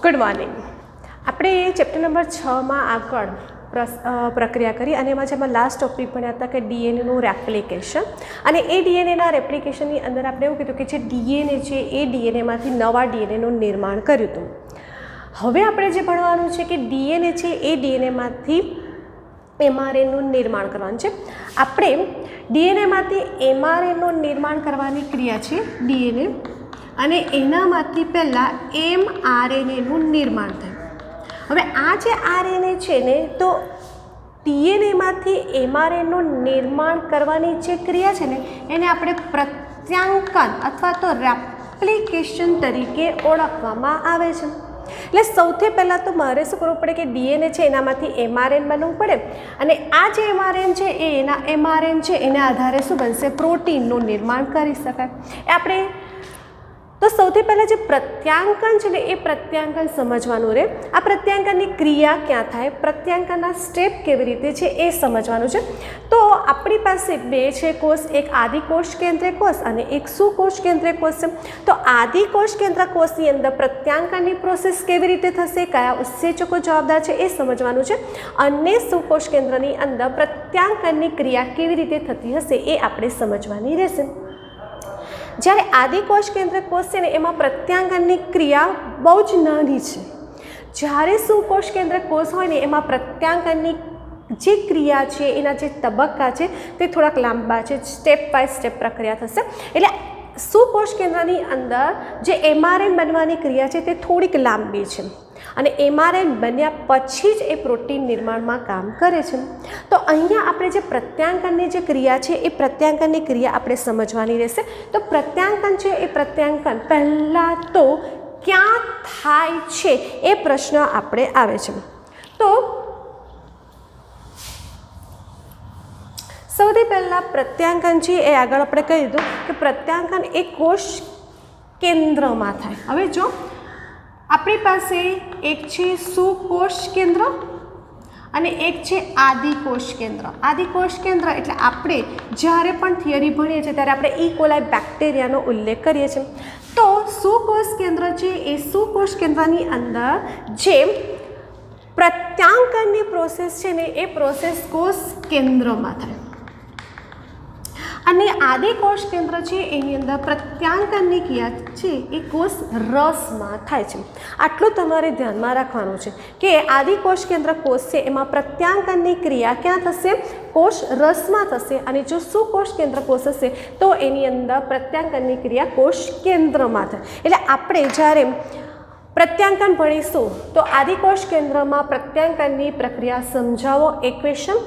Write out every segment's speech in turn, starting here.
Good morning. આપણે chapter number 6 માં આગળ પ્રક્રિયા કરી અને એમાં જેમાં લાસ્ટ ટોપિક ભણ્યા હતા કે ડીએનએનું રેપ્લિકેશન અને એ ડીએનએના રેપ્લિકેશનની અંદર આપણે એવું કીધું કે જે ડીએનએ છે એ ડીએનએમાંથી નવા ડીએનએનું નિર્માણ કર્યું હતું। હવે આપણે જે ભણવાનું છે કે ડીએનએ છે એ ડીએનએમાંથી એમઆરએનનું નિર્માણ કરવાનું છે। આપણે ડીએનએમાંથી એમઆરએનનું નિર્માણ કરવાની ક્રિયા છે ડીએનએ અને એનામાંથી પહેલાં એમઆરએનએનું નિર્માણ થાય। હવે આ જે આરએનએ છે ને તો ડીએનએમાંથી એમઆરએનનું નિર્માણ કરવાની જે ક્રિયા છે ને એને આપણે પ્રત્યાંકન અથવા તો રેપ્લિકેશન તરીકે ઓળખવામાં આવે છે। એટલે સૌથી પહેલાં તો મારે શું કરવું પડે કે ડીએનએ છે એનામાંથી એમઆરએન બનવું પડે અને આ જે એમઆરએન છે એ એના એમઆરએન છે એના આધારે શું બનશે પ્રોટીનનું નિર્માણ કરી શકાય। એ આપણે તો સૌથી પહેલાં જે પ્રત્યાંકન છે ને એ પ્રત્યાંકન સમજવાનું રહે। આ પ્રત્યાંકનની ક્રિયા ક્યાં થાય, પ્રત્યાંકનના સ્ટેપ કેવી રીતે છે એ સમજવાનું છે। તો આપણી પાસે બે છે કોષ, એક આદિકોષ કેન્દ્રીય કોષ અને એક સુકોષ કેન્દ્રીય કોષ છે। તો આદિકોષ કેન્દ્ર કોષની અંદર પ્રત્યાંકનની પ્રોસેસ કેવી રીતે થશે, કયા ઉત્સેચકો જવાબદાર છે એ સમજવાનું છે અને સુકોષ કેન્દ્રની અંદર પ્રત્યાંકનની ક્રિયા કેવી રીતે થતી હશે એ આપણે સમજવાની રહેશે। જ્યારે આદિકોષ કેન્દ્ર કોષ છે ને એમાં પ્રત્યાંકનની ક્રિયા બહુ જ નાની છે, જ્યારે સુકોષ કેન્દ્ર કોષ હોય ને એમાં પ્રત્યાંકનની જે ક્રિયા છે એના જે તબક્કા છે તે થોડાક લાંબા છે, સ્ટેપ બાય સ્ટેપ પ્રક્રિયા થશે। એટલે સુકોષ કેન્દ્રની અંદર જે એમઆરએન બનવાની ક્રિયા છે તે થોડીક લાંબી છે અને એમઆરએન બન્યા પછી જ એ પ્રોટીન નિર્માણમાં કામ કરે છે। તો અહીંયા આપણે જે પ્રત્યાંકનની જે ક્રિયા છે એ પ્રત્યાંકનની ક્રિયા આપણે સમજવાની રહેશે। તો પ્રત્યાંકન છે એ પ્રત્યાંકન પહેલાં તો ક્યાં થાય છે એ પ્રશ્ન આપણે આવે છે। તો સૌથી પહેલાં પ્રત્યાંકન છે એ આગળ આપણે કહી દીધું કે પ્રત્યાંકન એ કોષ કેન્દ્રમાં થાય। હવે જો આપણી પાસે એક છે સુકોષ કેન્દ્ર અને એક છે આદિકોષ કેન્દ્ર। આદિકોષ કેન્દ્ર એટલે આપણે જ્યારે પણ થિયરી ભણીએ છીએ ત્યારે આપણે ઈ કોલાઈ બેક્ટેરિયાનો ઉલ્લેખ કરીએ છીએ। તો સુકોષ કેન્દ્ર છે એ સુકોષ કેન્દ્રની અંદર જે પ્રત્યાંકનની પ્રોસેસ છે ને એ પ્રોસેસ કોષ કેન્દ્રમાં થાય અને આદિકોષ કેન્દ્ર છે એની અંદર પ્રત્યાંકનની ક્રિયા છે એ કોષ રસમાં થાય છે। આટલું તમારે ધ્યાનમાં રાખવાનું છે કે આદિકોષ કેન્દ્ર કોષ છે એમાં પ્રત્યાંકનની ક્રિયા ક્યાં થશે, કોષ રસમાં થશે અને જો સુકોષ કેન્દ્ર કોષ હશે તો એની અંદર પ્રત્યાંકનની ક્રિયા કોષ કેન્દ્રમાં થાય। એટલે આપણે જ્યારે પ્રત્યાંકન ભણીશું તો આદિકોષ કેન્દ્રમાં પ્રત્યાંકનની પ્રક્રિયા સમજાવો એ ક્વેશ્ચન,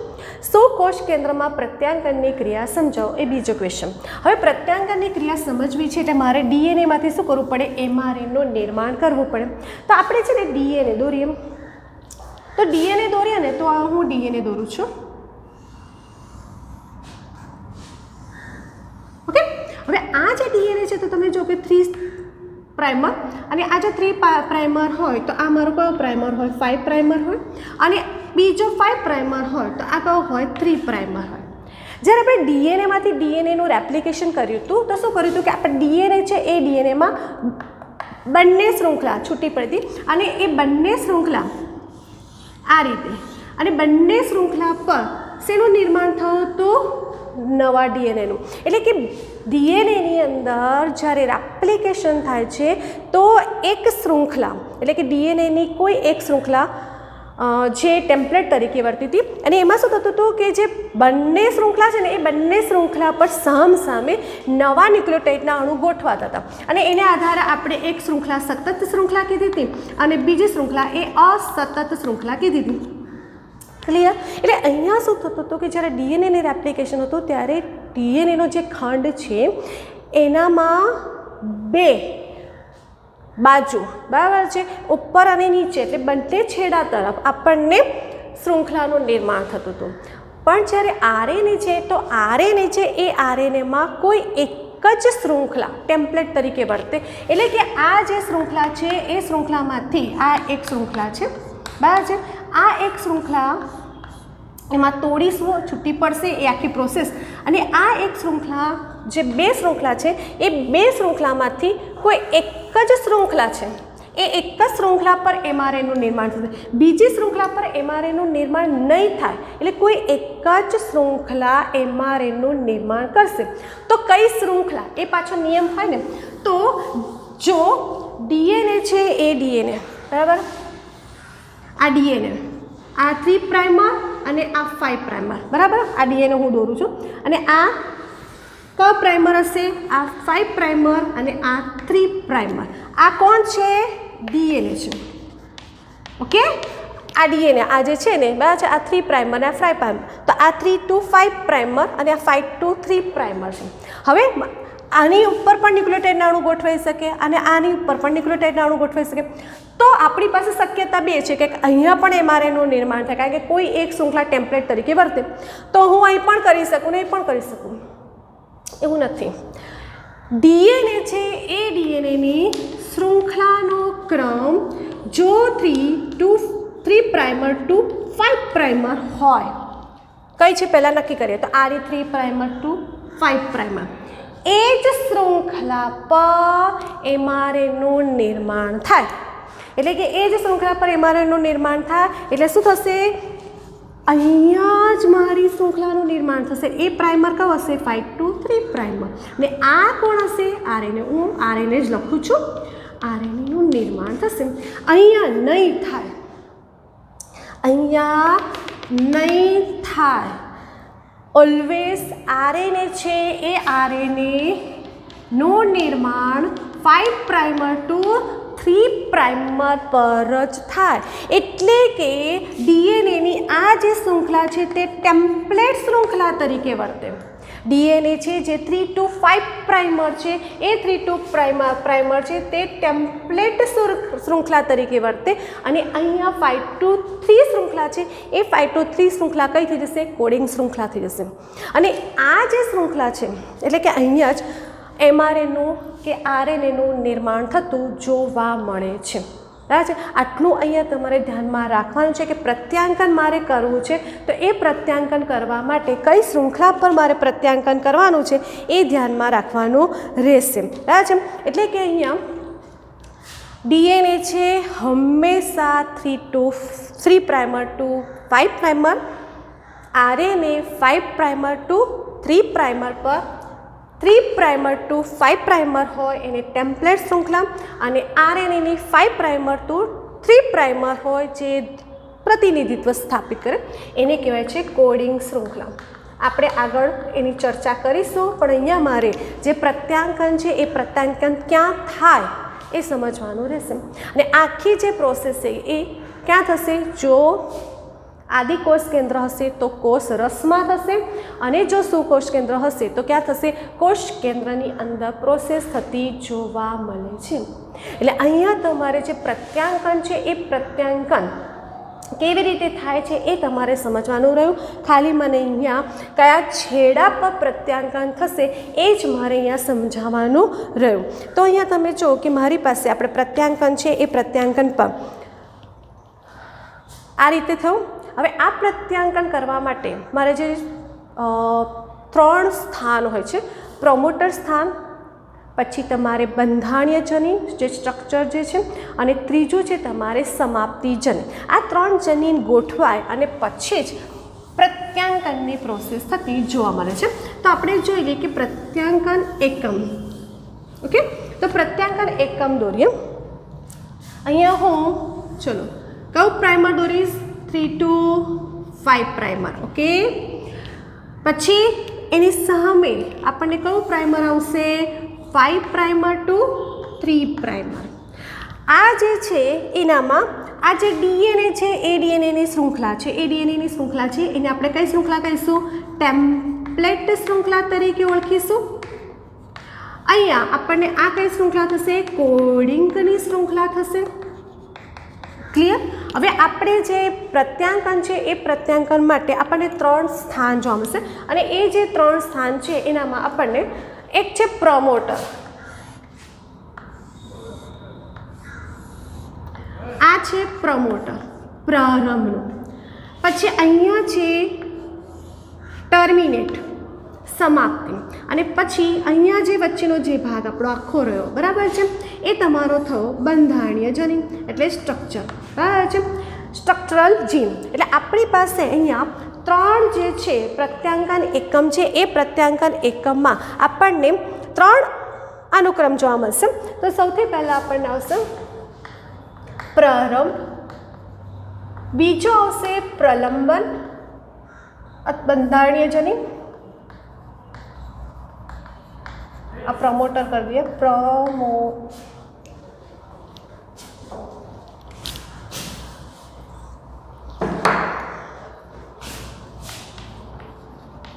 સુકોષ કેન્દ્રમાં પ્રત્યાંકનની ક્રિયા સમજાવો એ બીજો ક્વેશ્ચન। હવે પ્રત્યાંકનની ક્રિયા સમજવી છે એટલે મારે ડીએનએમાંથી શું કરવું પડે, એમઆરએનનું નિર્માણ કરવું પડે। તો આપણે છે ને ડીએનએ દોરીએ, તો ડીએનએ દોરીએ ને તો આ હું ડીએનએ દોરું છું, ઓકે। હવે આ જે ડીએનએ છે તો તમે જો કે 3' અને આ જો 3' હોય તો આ મારો કયો પ્રાઇમર હોય, 5' હોય અને બીજો 5' હોય તો આ કયો હોય, 3' હોય। જ્યારે આપણે ડીએનએમાંથી ડીએનએનું રેપ્લિકેશન કર્યું હતું તો શું કર્યું હતું કે આપણે ડીએનએ છે એ ડીએનએમાં બંને શૃંખલા છૂટી પડી હતી અને એ બંને શૃંખલા આ રીતે અને બંને શૃંખલા પર શેનું નિર્માણ થયું હતું, નવા ડીએનએનું। એટલે કે ડીએનએની અંદર જ્યારે રેપ્લિકેશન થાય છે તો એક શૃંખલા એટલે કે ડીએનએની કોઈ એક શૃંખલા જે ટેમ્પલેટ તરીકે વર્તી હતી અને એમાં શું થતું હતું કે જે બંને શૃંખલા છે ને એ બંને શૃંખલા પર સામસામે નવા ન્યુક્લિયોટાઇડના અણુ ગોઠવાતા હતા અને એને આધારે આપણે એક શૃંખલા સતત શૃંખલા કીધી હતી અને બીજી શૃંખલા એ અસતત શૃંખલા કીધી હતી। ક્લિયર? એટલે અહીંયા શું થતું હતું કે જ્યારે ડીએનએની રેપ્લિકેશન હતું ત્યારે ડીએનએનો જે ખંડ છે એનામાં બે બાજુ બરાબર છે, ઉપર અને નીચે એટલે બંને છેડા તરફ આપણને શૃંખલાનું નિર્માણ થતું હતું। પણ જ્યારે આરએનએ છે તો આરએનએ છે એ આરએનએમાં કોઈ એક જ શૃંખલા ટેમ્પલેટ તરીકે વર્તે। એટલે કે આ જે શૃંખલા છે એ શૃંખલામાંથી આ એક શૃંખલા છે બરાબર છે, આ એક શૃંખલા એમાં તોડીશું, છૂટી પડશે એ આખી પ્રોસેસ અને આ એક શૃંખલા જે બે શૃંખલા છે એ બે શૃંખલામાંથી કોઈ એક જ શૃંખલા છે એ એક જ શૃંખલા પર એમઆરએનનું નિર્માણ થશે, બીજી શૃંખલા પર એમઆરએનનું નિર્માણ નહીં થાય. એટલે કોઈ એક જ શૃંખલા એમઆરએનનું નિર્માણ કરશે. તો કઈ શૃંખલા એ પાછો નિયમ હોય ને, તો જો ડીએનએ છે એ ડીએનએ બરાબર, આ ડીએનએ આ 3 પ્રાઇમર અને આ 5 પ્રાઇમર બરાબર, આ ડીએનએ હું દોરું છું, અને આ ક પ્રાઇમર હશે, આ 5 પ્રાઇમર અને આ 3 પ્રાઇમર. આ કોણ છે? ડીએનએ છે. ઓકે, આ ડીએનએ આ જે છે ને બરાબર છે, આ 3 પ્રાઇમર અને આ 5 પ્રાઇમર, તો આ 3 to 5 પ્રાઇમર અને આ 5 to 3 પ્રાઇમર છે. હવે આની ઉપર પણ ન્યુક્લિયોટાઇડના અણુ ગોઠવાઈ શકે અને આની ઉપર પણ ન્યુક્લિયોટાઇડના અણુ ગોઠવાઈ શકે. તો આપણી પાસે શક્યતા બે છે કે અહીંયા પણ એમઆરએનનું નિર્માણ થાય, કારણ કે કોઈ એક શૃંખલા ટેમ્પલેટ તરીકે વર્તે, તો હું અહીં પણ કરી શકું ને એ પણ કરી શકું, એવું નથી. ડીએનએ છે એ ડીએનએની શૃંખલાનો ક્રમ જો 3 પ્રાઇમર ટુ 5 પ્રાઇમર હોય, કઈ છે પહેલાં નક્કી કરીએ, તો આ 3 પ્રાઇમર ટુ 5 પ્રાઇમર, એ જ શૃંખલા પર એમઆરએનનું નિર્માણ થાય. એટલે કે એ જ શૃંખલા પર એમઆરએનનું નિર્માણ થાય એટલે શું થશે? અહીંયા જ મારી શૃંખલાનું નિર્માણ થશે. એ પ્રાઇમર કયો હશે? 5 to 3 પ્રાઇમર. ને આ કોણ હશે? આરએનએ. હું આરએનએ જ લખું છું. આરએનએનું નિર્માણ થશે. અહીંયા નહીં થાય, અહીંયા નહીં થાય. ઓલવેઝ આરએનએ છે એ આરએનએનું નિર્માણ 5 પ્રાઇમર ટુ 3 પ્રાઇમર પર જ થાય. એટલે કે ડીએનએની આ જે શૃંખલા છે તે ટેમ્પલેટ શૃંખલા તરીકે વર્તે. ડીએનએ છે જે 3 to 5 પ્રાઇમર છે, એ 3 to પ્રાઇમર છે તે ટેમ્પલેટ શૃંખલા તરીકે વર્તે, અને અહીંયા 5 to 3 શૃંખલા છે એ 5 to 3 શૃંખલા કઈ થઈ જશે? કોડિંગ શૃંખલા થઈ જશે. અને આ જે શૃંખલા છે એટલે કે અહીંયા જ એમઆરએનનું કે આરએનએનું નિર્માણ થતું જોવા મળે છે. બરાબર છે? આટલું અહીંયા તમારે ધ્યાનમાં રાખવાનું છે કે પ્રત્યાંકન મારે કરવું છે, તો એ પ્રત્યાંકન કરવા માટે કઈ શૃંખલા પર મારે પ્રત્યાંકન કરવાનું છે એ ધ્યાનમાં રાખવાનું રહેશે. બરાબર છે? એટલે કે અહીંયા ડીએનએ છે હંમેશા 3 primer to 5 primer, RNA 5 primer to 3 primer પર, 3 પ્રાઇમર ટુ 5 પ્રાઇમર હોય એને ટેમ્પલેટ શૃંખલા, અને આરએનએની 5 પ્રાઇમર ટુ 3 પ્રાઇમર હોય જે પ્રતિનિધિત્વ સ્થાપિત કરે એને કહેવાય છે કોડિંગ શૃંખલા. આપણે આગળ એની ચર્ચા કરીશું, પણ અહીંયા મારે જે પ્રત્યાંકન છે એ પ્રત્યાંકન ક્યાં થાય એ સમજવાનું રહેશે. અને આખી જે પ્રોસેસ છે એ ક્યાં થશે? જો આદિકોષ કેન્દ્ર હશે તો કોષ રસમાં થશે, અને જો સુકોષ કેન્દ્ર હશે તો ક્યાં થશે? કોષ કેન્દ્રની અંદર પ્રોસેસ થતી જોવા મળે છે. એટલે અહીંયા તમારે જે પ્રત્યાંકન છે એ પ્રત્યાંકન કેવી રીતે થાય છે એ તમારે સમજવાનું રહ્યું. ખાલી મને અહીંયા કયા છેડા પર પ્રત્યાંકન થશે એ જ મારે અહીંયા સમજાવવાનું રહ્યું. તો અહીંયા તમે જો કે મારી પાસે આપણે પ્રત્યાંકન છે એ પ્રત્યાંકન પર આ રીતે થયું. હવે આ પ્રત્યાંકન કરવા માટે મારે જે 3 સ્થાન હોય છે, પ્રમોટર સ્થાન, પછી તમારે બંધારણીય જનીન જે સ્ટ્રક્ચર જે છે, અને ત્રીજું છે તમારે સમાપ્તિ જનીન. આ 3 જનીન ગોઠવાય અને પછી જ પ્રત્યાંકનની પ્રોસેસ થતી જોવા મળે છે. તો આપણે જોઈ લઈએ કે પ્રત્યાંકન એકમ. ઓકે, તો પ્રત્યાંકન એકમ દોરીએ. અહીંયા હું ચલો કયું પ્રાઇમર દોરીશ? 3 to 5 પ્રાઇમર. ઓકે, પછી એની સામે આપણને કયું પ્રાઇમર આવશે? 5 પ્રાઇમર ટુ 3 પ્રાઇમર. આ જે છે એનામાં આ જે ડીએનએ છે એ ડીએનએની શૃંખલા છે, એ ડીએનએની શૃંખલા છે એને આપણે કઈ શૃંખલા કહીશું? ટેમ્પલેટ શૃંખલા તરીકે ઓળખીશું. અહીંયા આપણને આ કઈ શૃંખલા થશે? કોડિંગની શૃંખલા થશે. ક્લિયર? હવે આપણે જે પ્રત્યાંકન છે એ પ્રત્યાંકન માટે આપણને 3 સ્થાન જોવા મળશે, અને એ જે 3 સ્થાન છે એનામાં આપણને એક છે પ્રમોટર, આ છે પ્રમોટર પ્રારંભનું, પછી અહીંયા છે ટર્મિનેટ સમાપ્તિ અને પછી અહીંયા જે વચ્ચેનો જે ભાગ આપણો આખો રહ્યો બરાબર છે એ તમારો થયો બંધારણીય જનીન એટલે સ્ટ્રક્ચર બરાબર છે સ્ટ્રક્ચરલ જીન એટલે આપણી પાસે અહીંયા 3 જે છે પ્રત્યાંકન એકમ છે એ પ્રત્યાંકન એકમમાં આપણને 3 અનુક્રમ જોવા મળશે તો સૌથી પહેલાં આપણને આવશે પ્રારંભ બીજો આવશે પ્રલંબન બંધારણીય જનીન આ પ્રમોટર કરી દઈએ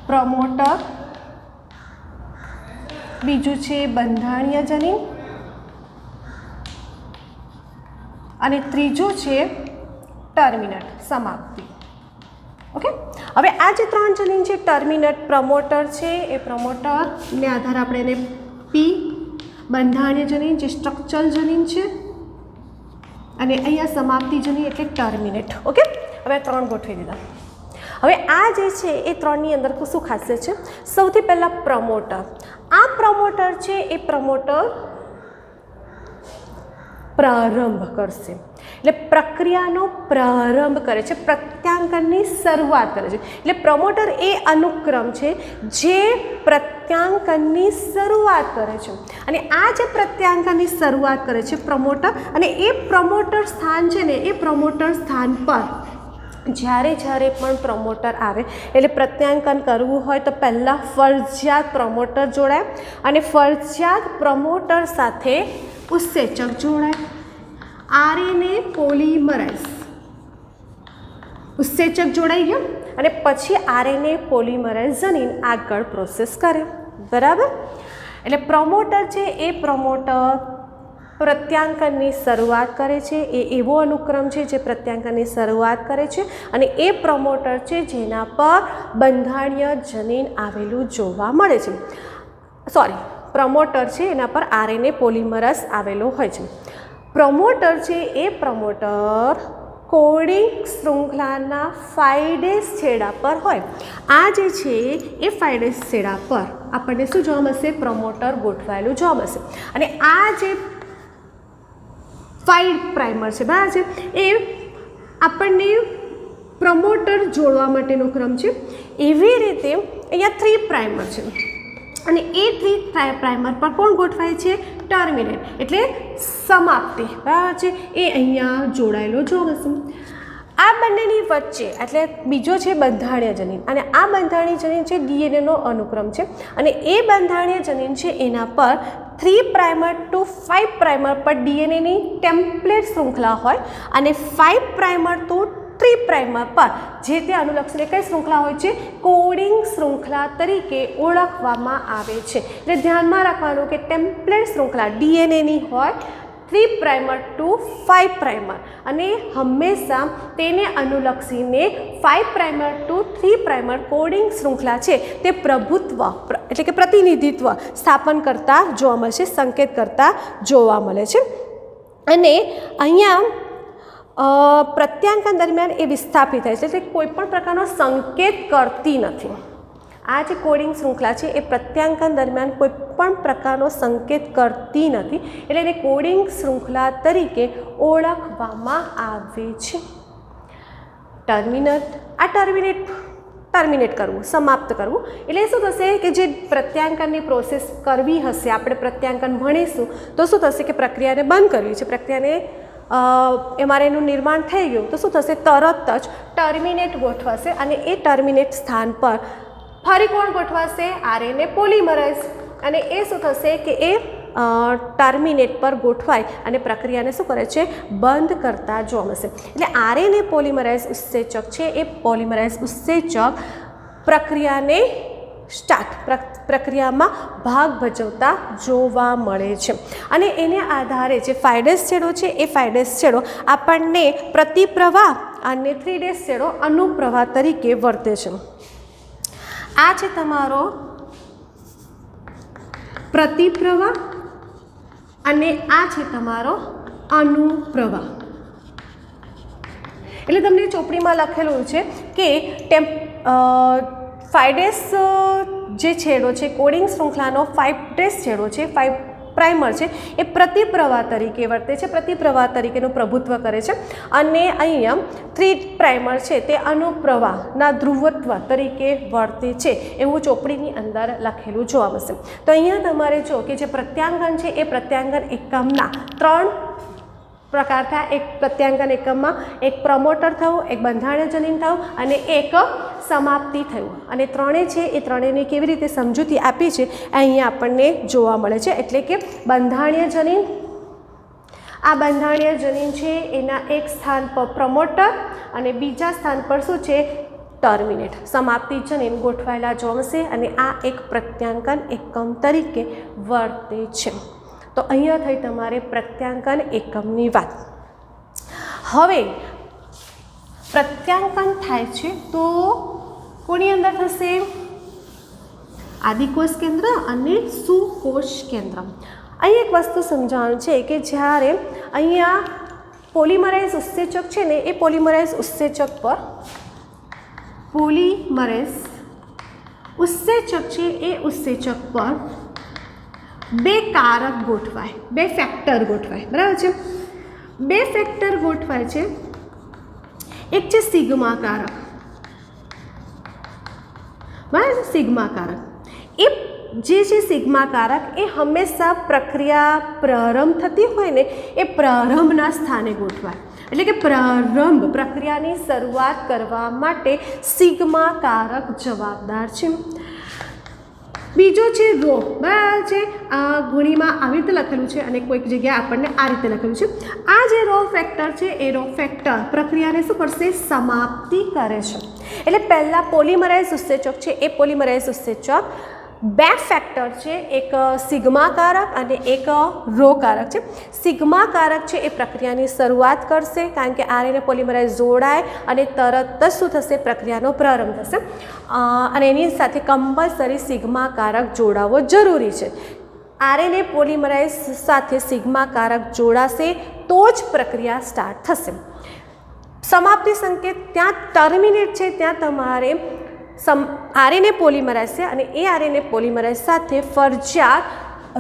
પ્રમોટર બીજું છે બંધારણીય જનીન અને ત્રીજું છે ટર્મિનટ સમાપ્તિ ઓકે હવે આ જે 3 જનીન છે ટર્મિનટ પ્રમોટર છે એ પ્રમોટરને આધારે આપણે એને પી બંધારણીય જનીન જે સ્ટ્રક્ચરલ જનીન છે અને અહીંયા સમાપ્તિ જનીન એટલે ટર્મિનેટ ઓકે હવે 3 ગોઠવી દીધા હવે આ જે છે એ 3ની અંદર શું ખાસિયત છે સૌથી પહેલાં પ્રમોટર આ પ્રમોટર છે એ પ્રમોટર પ્રારંભ કરશે એટલે પ્રક્રિયાનો પ્રારંભ કરે છે પ્રત્યાંકનની શરૂઆત કરે છે એટલે પ્રમોટર એ અનુક્રમ છે જે પ્રત્યાંકનની શરૂઆત કરે છે અને આ જે પ્રત્યાંકનની શરૂઆત કરે છે પ્રમોટર અને એ પ્રમોટર સ્થાન છે ને એ પ્રમોટર સ્થાન પર જ્યારે પણ પ્રમોટર આવે એટલે પ્રત્યાંકન કરવું હોય તો પહેલાં ફરજિયાત પ્રમોટર જોડાય અને ફરજિયાત પ્રમોટર સાથે ઉત્સેચક જોડાય આરએનએ પોલિમરેઝ ઉત્સેચક જોડાઈ ગયો અને પછી આરએનએ પોલિમરેઝ જનીન આગળ પ્રોસેસ કરે બરાબર એટલે પ્રમોટર છે એ પ્રમોટર પ્રત્યાંકનની શરૂઆત કરે છે એ એવો અનુક્રમ છે જે પ્રત્યાંકનની શરૂઆત કરે છે અને એ પ્રમોટર છે જેના પર બંધારણીય જનીન આવેલું જોવા મળે છે પ્રમોટર છે એના પર આરએનએ પોલિમરેઝ આવેલો હોય છે પ્રમોટર છે એ પ્રમોટર કોડિંગ શૃંખલાના 5 ડેઝ છેડા પર હોય આ જે છે એ 5 ડેઝ છેડા પર આપણને શું જોવા મળશે પ્રમોટર ગોઠવાયેલું જોવા મળશે અને આ જે 5 પ્રાઇમર છે બરાબર છે એ આપણને પ્રમોટર જોડવા માટેનો ક્રમ છે એવી રીતે અહીંયા 3 પ્રાઇમર છે અને એ 3 પ્રાઇમર પર કોણ ગોઠવાય છે ટર્મિનેટ એટલે સમાપ્તિ બરાબર છે એ અહીંયા જોડાયેલો જોવા મળશે આ બંનેની વચ્ચે એટલે બીજો છે બંધારણીય જનીન અને આ બંધારણીય જનીન છે ડીએનએનો અનુક્રમ છે અને એ બંધારણીય જનીન છે એના પર 3 પ્રાઇમર ટુ 5 પ્રાઇમર પર ડીએનએની ટેમ્પલેટ શૃંખલા હોય અને 5 પ્રાઇમર ટુ 3 પ્રાઇમર પર જે તે અનુલક્ષીને કઈ શૃંખલા હોય છે કોડિંગ શૃંખલા તરીકે ઓળખવામાં આવે છે એટલે ધ્યાનમાં રાખવાનું કે ટેમ્પલેટ શૃંખલા ડીએનએની હોય 3 પ્રાઇમર ટુ 5 પ્રાઇમર અને હંમેશા તેને અનુલક્ષીને 5 પ્રાઇમર ટુ 3 પ્રાઇમર કોડિંગ શૃંખલા છે તે પ્રભુત્વ એટલે કે પ્રતિનિધિત્વ સ્થાપન કરતા જોવા મળશે સંકેત કરતા જોવા મળે છે અને અહીંયા પ્રત્યાંકન દરમિયાન એ વિસ્થાપિત થાય છે એટલે કોઈપણ પ્રકારનો સંકેત કરતી નથી આ જે કોડિંગ શૃંખલા છે એ પ્રત્યાંકન દરમિયાન કોઈપણ પ્રકારનો સંકેત કરતી નથી એટલે એને કોડિંગ શૃંખલા તરીકે ઓળખવામાં આવે છે ટર્મિનેટ કરવું સમાપ્ત કરવું એટલે શું થશે કે જે પ્રત્યાંકનની પ્રોસેસ કરવી હશે આપણે પ્રત્યાંકન ભણીશું તો શું થશે કે પ્રક્રિયાને બંધ કરવી છે પ્રક્રિયાને એનું નિર્માણ થઈ ગયું તો શું થશે તરત જ ટર્મિનેટ ગોઠવાશે અને એ ટર્મિનેટ સ્થાન પર ફરી કોણ ગોઠવાશે આરએનએ પોલિમરેઝ અને એ શું થશે કે એ ટર્મિનેટ પર ગોઠવાય અને પ્રક્રિયાને શું કરે છે બંધ કરતા જોવા મળશે એટલે આરએનએ પોલિમરેઝ ઉત્સેચક છે એ પોલિમરેઝ ઉત્સેચક પ્રક્રિયાને પ્રક્રિયામાં ભાગ ભજવતા જોવા મળે છે અને એને આધારે જે 5 ડેઝ છેડો છે એ 5 ડેઝ છેડો આપણને પ્રતિપ્રવાહ અને 3 ડેઝ છેડો અનુપ્રવાહ તરીકે વર્તે છે આ છે તમારો પ્રતિપ્રવાહ અને આ છે તમારો અનુપ્રવાહ એટલે તમને ચોપડીમાં લખેલું છે કે 5 ડેઝ જે છેડો છે કોડિંગ શૃંખલાનો 5' છેડો છે 5' છે એ પ્રતિપ્રવાહ તરીકે વર્તે છે, પ્રતિપ્રવાહ તરીકેનું પ્રભુત્વ કરે છે અને અહીંયા 3' છે તે અનુપ્રવાહના ધ્રુવત્વ તરીકે વર્તે છે એવું ચોપડીની અંદર લખેલું જોવા મળશે. તો અહીંયા તમારે જો કે જે પ્રત્યાંગન છે એ પ્રત્યાંગન એકમના 3 પ્રકાર થયા. એક પ્રત્યાંગન એકમમાં એક પ્રમોટર થયું, એક બંધારણીય જનીન થયું અને એક સમાપ્તિ થયું. અને ત્રણેય છે એ ત્રણેયની કેવી રીતે સમજૂતી આપી છે અહીંયા આપણને જોવા મળે છે. એટલે કે બંધારણીય જનીન, આ બંધારણીય જનીન છે એના એક સ્થાન પર પ્રમોટર અને બીજા સ્થાન પર શું છે ટર્મિનેટ સમાપ્તિ જનીન ગોઠવાયેલા જોવા મળશે અને આ એક પ્રત્યાંગન એકમ તરીકે વર્તે છે. તો અહીંયા થઈ તમારે પ્રત્યાંકન એકમની વાત. હવે પ્રત્યાંકન થાય છે તો કોની અંદર થશે? આદિકોષ કેન્દ્ર અને સુકોષ કેન્દ્ર. અહીં એક વસ્તુ સમજાવવાનું છે કે જ્યારે અહીંયા પોલિમરાઇઝ ઉત્સેચક છે ને એ પોલિમરાઇઝ ઉત્સેચક પર પોલિમરેઝ ઉત્સેચક છે એ ઉત્સેચક પર 2 કારક ગોઠવાય, 2 ફેક્ટર ગોઠવાય, બરાબર છે. 2 ફેક્ટર ગોઠવાય છે. એક છે સિગ્મા કારક, બરાબર. સિગ્મા કારક એ જે છે સિગ્મા કારક એ હંમેશા પ્રક્રિયા પ્રારંભ થતી હોય ને એ પ્રારંભના સ્થાને ગોઠવાય. એટલે કે પ્રારંભ પ્રક્રિયાની શરૂઆત કરવા માટે સિગ્મા કારક જવાબદાર છે. બીજો છે રો, બરાબર છે. આ ગુણીમાં આવી રીતે લખેલું છે અને કોઈક જગ્યાએ આપણને આ રીતે લખેલું છે. આ જે રો ફેક્ટર છે એ રો ફેક્ટર પ્રક્રિયાને શું કરશે? સમાપ્તિ કરે છે. એટલે પહેલાં પોલિમરાઇઝ ઉત્સેચક છે એ પોલિમરાઇઝ ઉત્સેચક 2 ફેક્ટર છે, એક સિગ્મા કારક અને એક રો કારક છે. સિગ્મા કારક છે એ પ્રક્રિયાની શરૂઆત કરશે કારણ કે આરએનએ પોલિમરાઇઝ જોડાય અને તરત જ શું થશે? પ્રક્રિયાનો પ્રારંભ થશે અને એની સાથે કમ્પલસરી સિગ્મા કારક જોડાવો જરૂરી છે. આરએનએ પોલિમરાઇઝ સાથે સિગ્મા કારક જોડાશે તો જ પ્રક્રિયા સ્ટાર્ટ થશે. સમાપ્તિ સંકેત ત્યાં ટર્મિનેટ છે, ત્યાં તમારે આરએનએ પોલિમરાઇઝ છે અને એ આરએનએ પોલિમરાઇઝ સાથે ફરજિયાત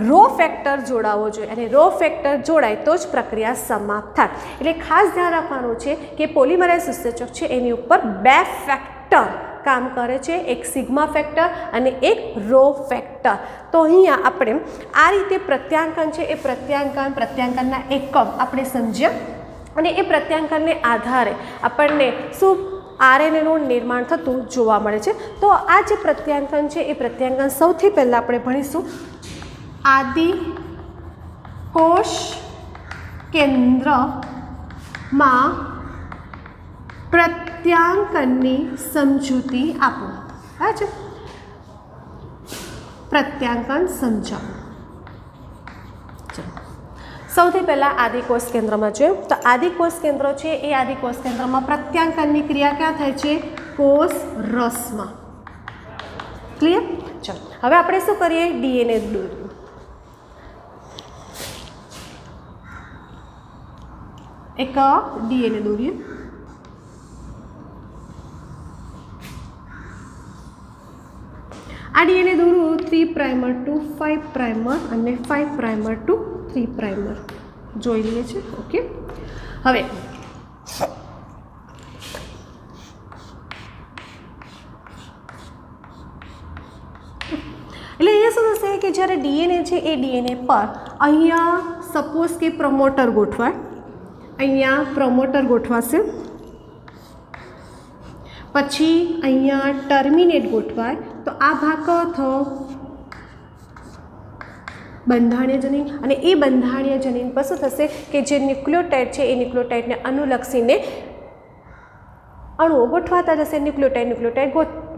રો ફેક્ટર જોડાવવો જોઈએ અને રો ફેક્ટર જોડાય તો જ પ્રક્રિયા સમાપ્ત થાય. એટલે ખાસ ધ્યાન રાખવાનું છે કે પોલિમરાઇઝ ઉત્સેચક છે એની ઉપર 2 ફેક્ટર કામ કરે છે, એક સિગ્મા ફેક્ટર અને એક રો ફેક્ટર. તો અહીંયા આપણે આ રીતે પ્રત્યાંકન છે એ પ્રત્યાંકનના એકમ આપણે સમજ્યા અને એ પ્રત્યાંકનને આધારે આપણને શું આરએનએનું નિર્માણ થતું જોવા મળે છે. તો આ જે પ્રત્યાંકન છે એ પ્રત્યાંકન સૌથી પહેલાં આપણે ભણીશું આદિકોષ કેન્દ્રમાં પ્રત્યાંકનની સમજૂતી આપો. હા છે પ્રત્યાંકન સમજાવો. સૌથી પહેલાં આદિકોષ કેન્દ્રમાં જોઈએ તો આદિકોષ કેન્દ્ર છે એ આદિકોષ કેન્દ્રમાં પ્રત્યાંકનની ક્રિયા ક્યાં થાય છે? કોષ રસમાં. ક્લિયર? ચલો હવે આપણે શું કરીએ? ડીએનએ દોરીએ. એક ડીએનએ દોરીએ. આ ડીએનએ દોરું 3' ટુ 5' અને 5' ટુ 3' જોઈ લઈએ છીએ. ઓકે, હવે એટલે અહીંયા શું થશે કે જ્યારે ડીએનએ છે એ ડીએનએ પર અહીંયા સપોઝ કે પ્રમોટર ગોઠવાય, અહીંયા પ્રમોટર ગોઠવાશે, પછી અહીંયા ટર્મિનેટ ગોઠવાય. તો આ ભાગ થયો બંધારણીય જનીન અને એ બંધારણીય જનીન પર શું થશે કે જે ન્યુક્લિયોટાઇડ છે એ ન્યુક્લિયોટાઇડને અનુલક્ષીને અણુઓ ગોઠવાતા જશે. ન્યુક્લિયોટાઇડ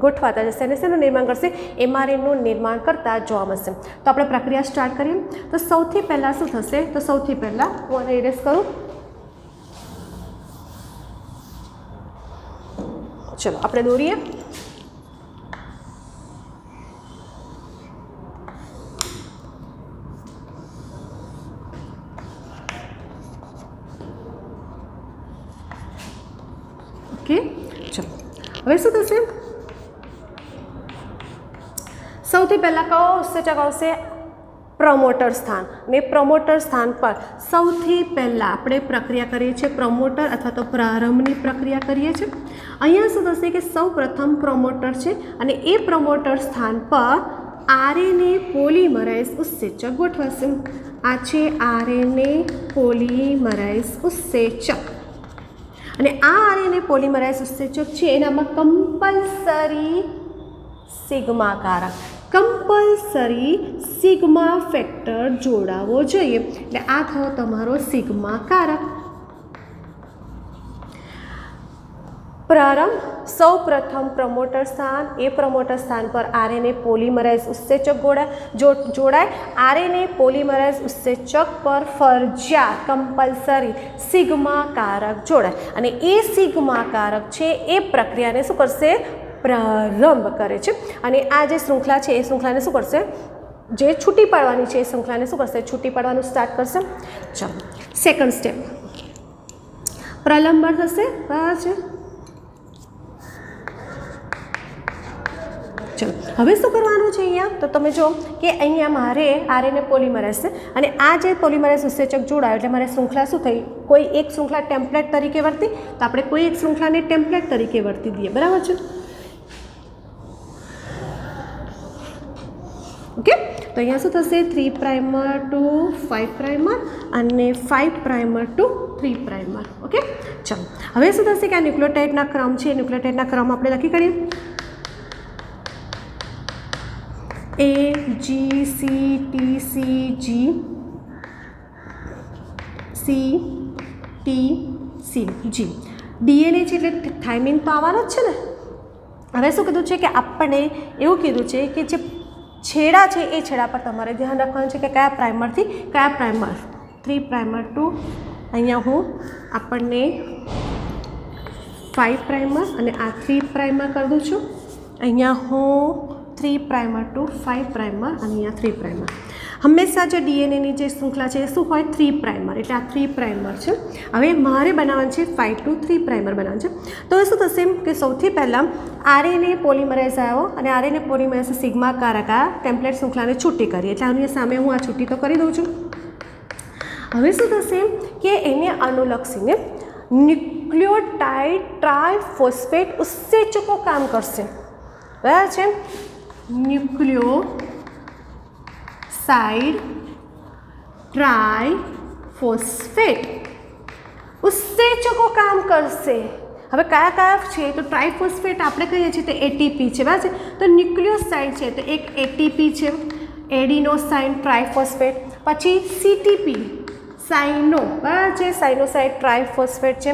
ગોઠવાતા જશે અને શેનું નિર્માણ કરશે? એમઆરએનએનું નિર્માણ કરતા જોવા મળશે. તો આપણે પ્રક્રિયા સ્ટાર્ટ કરીએ. તો સૌથી પહેલાં શું થશે? તો સૌથી પહેલાં હું આને ઇરેઝ કરું. ચલો આપણે દોરીએ. ઓકે, ચલો હવે શું થશે? સૌથી પહેલાં કયો ઉત્સેચક આવશે? પ્રમોટર સ્થાન. ને પ્રમોટર સ્થાન પર સૌથી પહેલાં આપણે પ્રક્રિયા કરીએ છીએ પ્રમોટર અથવા તો પ્રારંભની પ્રક્રિયા કરીએ છીએ. અહીંયા શું થશે કે સૌ પ્રથમ પ્રમોટર છે અને એ પ્રમોટર સ્થાન પર આરએનએ પોલિમરેઝ ઉત્સેચક ગોઠવાશે. આ છે આરએનએ પોલિમરેઝ ઉત્સેચક અને આ આરએનએ પોલિમરેઝ ઉત્સેચક છે એનામાં કમ્પલસરી સિગ્મા કારક કમ્પલસરી સિગ્મા ફેક્ટર જોડાવો જોઈએ. એટલે આ થયો તમારો સિગ્મા કારક. પ્રારંભ સૌ પ્રથમ પ્રમોટર સ્થાન, એ પ્રમોટર સ્થાન પર આરએનએ પોલિમરેઝ ઉત્સેચક જોડાય. આરએનએ પોલિમરેઝ ઉત્સેચક પર ફરજિયાત કમ્પલસરી સિગ્મા કારક જોડાય અને એ સિગ્મા કારક છે એ પ્રક્રિયાને શું કરશે? પ્રારંભ કરે છે. અને આ જે શૃંખલા છે એ શૃંખલાને શું કરશે? જે છૂટી પાડવાની છે એ શૃંખલાને શું કરશે? છૂટી પાડવાનું સ્ટાર્ટ કરશે. ચાલો સેકન્ડ સ્ટેપ પ્રલંબન થશે. બરાબર છે. ચલો હવે શું કરવાનું છે અહીંયા? તો તમે જો કે અહીંયા મારે આરએનએ પોલિમરેઝ છે અને આ જે પોલિમરેઝ ઉત્સેચક જોડાયો એટલે મારે શૃંખલા શું થઈ? કોઈ એક શૃંખલા ટેમ્પલેટ તરીકે વર્તી, તો આપણે કોઈ એક શૃંખલાને ટેમ્પલેટ તરીકે વર્તી દઈએ. બરાબર છે. ઓકે, તો અહીંયા શું થશે? 3' to 5' અને 5' to 3'. ઓકે, ચલો હવે શું થશે કે આ ન્યુક્લિયોટાઇડના ક્રમ છે. ન્યુક્લિયોટાઇડના ક્રમ આપણે નક્કી કરીએ. A G C T C G C T C G. DNA છે એટલે થાઇમિન તો આવવાનો જ છે ને. હવે શું કીધું છે કે આપણને એવું કીધું છે કે જે છેડા છે એ છેડા પર તમારે ધ્યાન રાખવાનું છે કે કયા પ્રાઇમરથી કયા પ્રાઇમર. 3' to અહીંયા હું આપણને 5' અને આ 3' કરી દઉં છું. અહીંયા હું 3' to 5' અને અહીંયા 3'. હંમેશા જે ડીએનએની જે શૃંખલા છે એ શું હોય? 3' એટલે આ 3' છે. હવે મારે બનાવવાનું છે 5 to 3' બનાવવાનું છે. તો એ શું થશે કે સૌથી પહેલાં આરએનએ પોલિમરેઝ આવ્યો અને આરએનએ પોલિમરેઝ સિગ્મા કારક આ ટેમ્પલેટ શૃંખલાને છૂટી કરી. એટલે આની સામે હું આ છૂટી તો કરી દઉં છું. હવે શું થશે કે એને અનુલક્ષીને ન્યુક્લિયોટાઇડ ટ્રાયફોસ્ફેટ ઉત્સેચકો કામ કરશે. બરાબર છે. ન્યુક્લિયોસાઇડ ટ્રાયફોસ્ફેટ ઉત્સેચકો કામ કરશે. હવે કયા કયા છે? તો ટ્રાયફોસ્ફેટ આપણે કહીએ છીએ તો એટીપી છે. બરાબર છે. તો ન્યુક્લિયોસાઇડ છે તો એક એટીપી છે, એડિનોસાઇન ટ્રાયફોસ્ફેટ. પછી સીટીપી સાઇનો, બરાબર છે, સાઇનોસાઇડ ટ્રાયફોસ્ફેટ છે.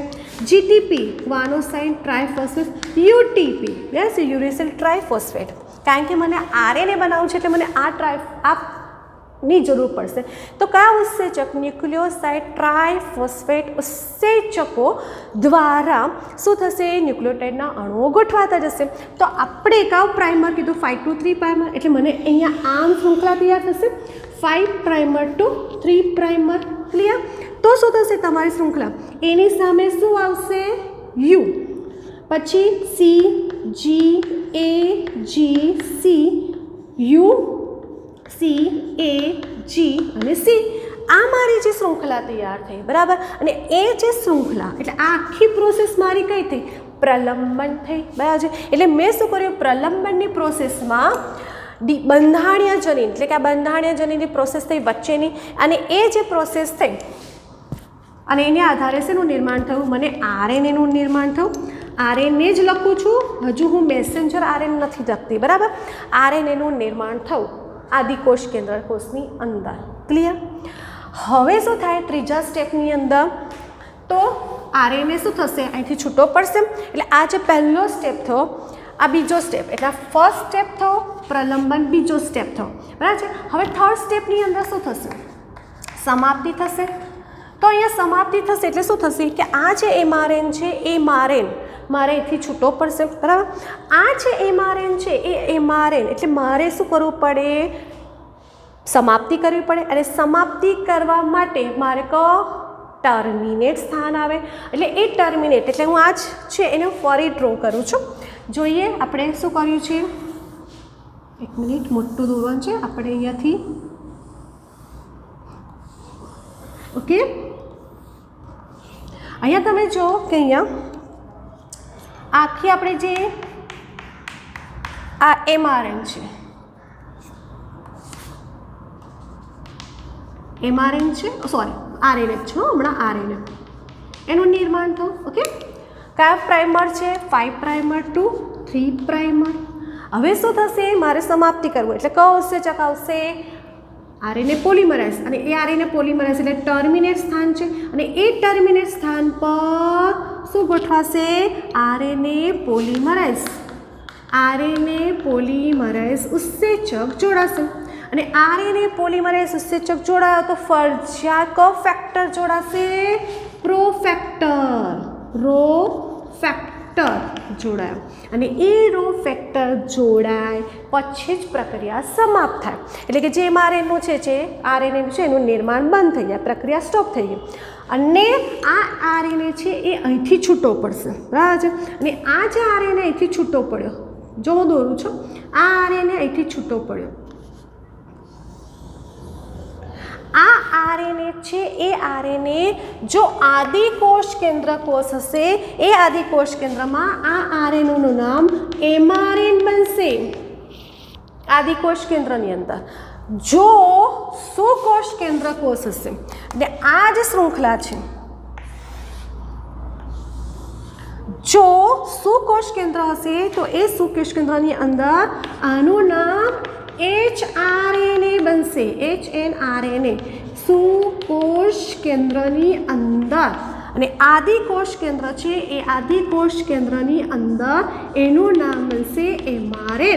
જીટીપી ગ્વાનોસાઇન ટ્રાયફોસ્ફેટ. યુટીપી બરાબર છે, યુરેસિલ ટ્રાયફોસ્ફેટ. કારણ કે મને આરએનએ બનાવવું છે એટલે મને ની જરૂર પડશે. તો કયા ઉત્સેચક? ન્યુક્લિયોસાઇડ ટ્રાયફોસ્ફેટ ઉત્સેચકો દ્વારા શું થશે? ન્યુક્લિયોટાઇડના અણુઓ ગોઠવાતા જશે. તો આપણે કયું પ્રાઇમર કીધું? 5 to 3'. એટલે મને અહીંયા આમ શૃંખલા તૈયાર થશે 5' to 3'. ક્લિયર? તો શું થશે તમારી શૃંખલા? એની સામે શું આવશે? યુ. પછી C G A G C U C A G અને સી. આ મારી જે શૃંખલા તૈયાર થઈ. બરાબર. અને એ જે શૃંખલા એટલે આ આખી પ્રોસેસ મારી કઈ થઈ? પ્રલંબન થઈ. બરાબર છે. એટલે મેં શું કર્યું? પ્રલંબનની પ્રોસેસમાં બંધારણીય જનીન એટલે કે આ બંધારણીય જનીનની પ્રોસેસ થઈ વચ્ચેની અને એ જે પ્રોસેસ થઈ અને એના આધારે શેનું નિર્માણ થયું? મને આરએનએનું નિર્માણ થયું. આરએનએ જ લખું છું, હજુ હું મેસેન્જર આરએનએ નથી લખતી. બરાબર. આરએનએનું નિર્માણ થયું આદિકોષ કેન્દ્ર કોષની અંદર. ક્લિયર? હવે શું થાય ત્રીજા સ્ટેપની અંદર? તો આરએનએ શું થશે? અહીંથી છૂટો પડશે. એટલે આ જે પહેલો સ્ટેપ થયો આ બીજો સ્ટેપ એટલે ફર્સ્ટ સ્ટેપ થયો પ્રલંબન, બીજો સ્ટેપ થયો. બરાબર છે. હવે થર્ડ સ્ટેપની અંદર શું થશે? સમાપ્તિ થશે. તો અહીંયા સમાપ્તિ થશે એટલે શું થશે કે આ જે એમઆરએન છે એમઆરએન મારે અહીંથી છૂટો પડશે. બરાબર. આ જે એમઆરએન છે એ એમઆરએન એટલે મારે શું કરવું પડે? સમાપ્તિ કરવી પડે. અને સમાપ્તિ કરવા માટે મારે ટર્મિનેટ સ્થાન આવે. એટલે એ ટર્મિનેટ એટલે હું આ જ છે એને ફરી ડ્રો કરું છું. જોઈએ આપણે શું કર્યું છે. એક મિનિટ, મોટું દોરવાનું છે આપણે અહીંયાથી. ઓકે, અહીંયા તમે જો કે અહીંયા આખી આપણે જે આ mRNA છે, mRNA છે, સોરી RNA છે, હમણાં RNA એનું નિર્માણ થયું. ઓકે, કયા પ્રાઇમર છે? 5 પ્રાઇમર ટુ 3 પ્રાઇમર. હવે શું થશે? મારે સમાપ્તિ કરવું એટલે કયો ઉત્સેચક આવશે? RNA polymerase. અને એ RNA પોલિમરેઝ એટલે ટર્મિનેટ સ્થાન છે અને એ ટર્મિનેટ સ્થાન પર શું ગોઠવાશે? RNA polymerase. RNA પોલિમરેઝ ઉત્સેચક જોડાશે અને RNA પોલિમરેઝ ઉત્સેચક જોડાયો તો ફરજિયાત કયો ફેક્ટર જોડાશે? રો ફેક્ટર જોડાયો અને એ રો ફેક્ટર જોડાય પછી જ પ્રક્રિયા સમાપ્ત થાય. એટલે કે જે mRNA છે એનું નિર્માણ બંધ થઈ જાય, પ્રક્રિયા સ્ટોપ થઈ ગઈ અને આ RNA છે એ અહીંથી છૂટો પડશે. બરાબર છે? અને આ જે RNA અહીંથી છૂટો પડ્યો, જો હું દોરું છું, આ RNA અહીંથી છૂટો પડ્યો. આ RNA છે એ RNA જો આદિકોષ કેન્દ્ર કોષ હશે, એ આદિકોષ કેન્દ્રમાં આ RNA નું નામ mRNA બનશે. આદિકોષ કેન્દ્રની અંદર જો સુકોષ કેન્દ્ર કોષ હશે એટલે આ જ શૃંખલા છે, જો સુકોષ કેન્દ્ર હશે તો એ સુકોષ કેન્દ્રની અંદર આનું નામ hRNA બનશે. hRNA સુકોષ કેન્દ્રની અંદર. અને આદિકોષ કેન્દ્ર છે એ આદિકોષ કેન્દ્રની અંદર એનું નામ બનશે mRNA.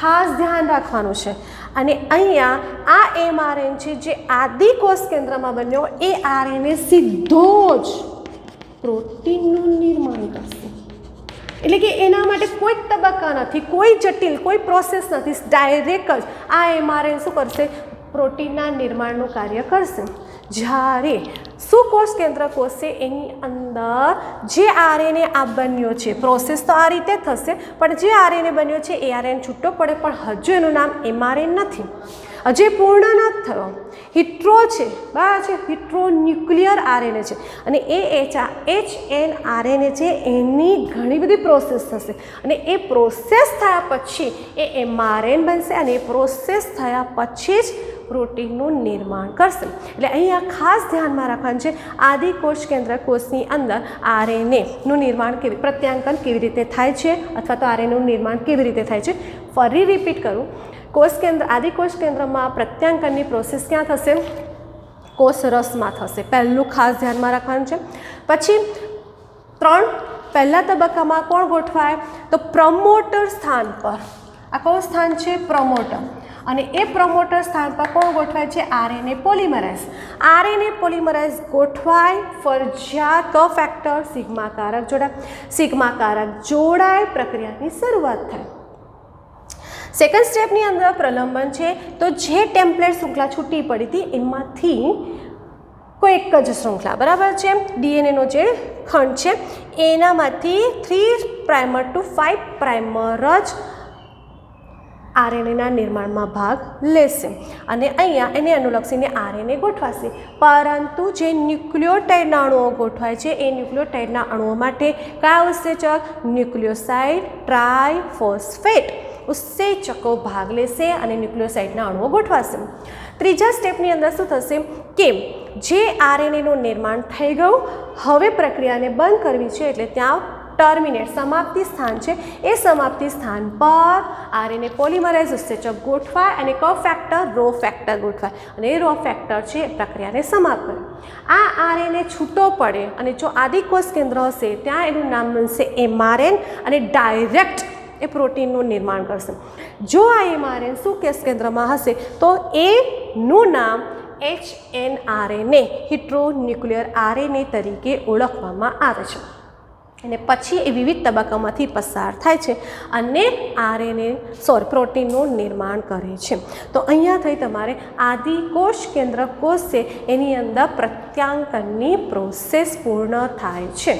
ખાસ ધ્યાન રાખવાનું છે. અને અહીંયા આ mRNA છે જે આદિકોષ કેન્દ્રમાં બન્યો, એ RNA સીધો જ પ્રોટીનનું નિર્માણ કરશે. એટલે કે એના માટે કોઈ તબક્કા નથી, કોઈ જટિલ કોઈ પ્રોસેસ નથી, ડાયરેક્ટ જ આ mRNA શું કરશે? પ્રોટીનના નિર્માણનું કાર્ય કરશે. જ્યારે સુકોષ કેન્દ્ર કોષ છે એની અંદર જે RNA આ બન્યો છે, પ્રોસેસ તો આ રીતે થશે, પણ જે RNA બન્યો છે એ RNA છૂટો પડે, પણ હજુ એનું નામ mRNA નથી, હજી પૂર્ણ નથી થયો. હિટ્રો છે, બરાબર છે, હિટ્રો ન્યુક્લિયર RNA છે અને એ hRNA છે એની ઘણી બધી પ્રોસેસ થશે અને એ પ્રોસેસ થયા પછી એ mRNA બનશે અને એ પ્રોસેસ થયા પછી જ પ્રોટીનનું નિર્માણ કરશે. એટલે અહીંયા ખાસ ધ્યાનમાં રાખવાનું છે, આદિકોષ કેન્દ્ર કોષની અંદર RNAનું નિર્માણ પ્રત્યાંકન કેવી રીતે થાય છે અથવા તો RNAનું નિર્માણ કેવી રીતે થાય છે. ફરી રિપીટ કરું, કોષ કેન્દ્ર આદિકોષ કેન્દ્રમાં પ્રત્યાંકનની પ્રોસેસ ક્યાં થશે? કોષ રસમાં થશે. પહેલું ખાસ ધ્યાનમાં રાખવાનું છે. પછી પહેલા તબક્કામાં કોણ ગોઠવાય? તો પ્રમોટર સ્થાન પર. આ કયું સ્થાન છે? પ્રમોટર. અને એ પ્રમોટર સ્થાન પર કોણ ગોઠવાય છે? RNA polymerase. RNA પોલિમરેઝ ગોઠવાય ફરજિયાત કયો ફેક્ટર? સિગ્મા કારક જોડાય. સિગ્મા કારક જોડાય પ્રક્રિયાની શરૂઆત થાય. સેકન્ડ સ્ટેપની અંદર પ્રલંબન છે. તો જે ટેમ્પલેટ શૃંખલા છૂટી પડી હતી એમાંથી કોઈ એક જ શૃંખલા, બરાબર છે, DNAનો જે ખંડ છે એનામાંથી 3 પ્રાઇમર ટુ 5 પ્રાઇમર જ RNAના નિર્માણમાં ભાગ લેશે અને અહીંયા એને અનુલક્ષીને RNA ગોઠવાશે. પરંતુ જે ન્યુક્લિયોટાઇડના અણુઓ ગોઠવાય છે એ ન્યુક્લિયોટાઇડના અણુઓ માટે કયા ઉત્સેચક? ન્યુક્લિયોસાઇડ ટ્રાઇફોસ્ફેટ ઉત્સેચકો ભાગ લેશે અને ન્યુક્લિયોસાઇડના અણુઓ ગોઠવાશે. ત્રીજા સ્ટેપની અંદર શું થશે કે જે RNAનું નિર્માણ થઈ ગયું, હવે પ્રક્રિયાને બંધ કરવી છે એટલે ત્યાં ટર્મિનેટ સમાપ્તિ સ્થાન છે, એ સમાપ્તિ સ્થાન પર RNA પોલિમરેઝ ઉત્સેચક ગોઠવાય અને કયો ફેક્ટર? રો ફેક્ટર ગોઠવાય અને એ રો ફેક્ટર છે પ્રક્રિયાને સમાપ્ત કરે. આ RNA છૂટો પડે અને જો આદિકોષ કેન્દ્ર હશે ત્યાં એનું નામ બનશે mRNA અને ડાયરેક્ટ એ પ્રોટીનનું નિર્માણ કરશે. જો આ mRNA સુકોષ કેન્દ્રમાં હશે તો એનું નામ hNRNA હિટ્રોન્યુક્લિયર RNA તરીકે ઓળખવામાં આવે છે. અને પછી એ વિવિધ તબક્કામાંથી પસાર થાય છે અને પ્રોટીનનું નિર્માણ કરે છે. તો અહીંયા થઈ તમારે આદિકોષ કેન્દ્ર કોષ છે એની અંદર પ્રત્યાંકનની પ્રોસેસ પૂર્ણ થાય છે.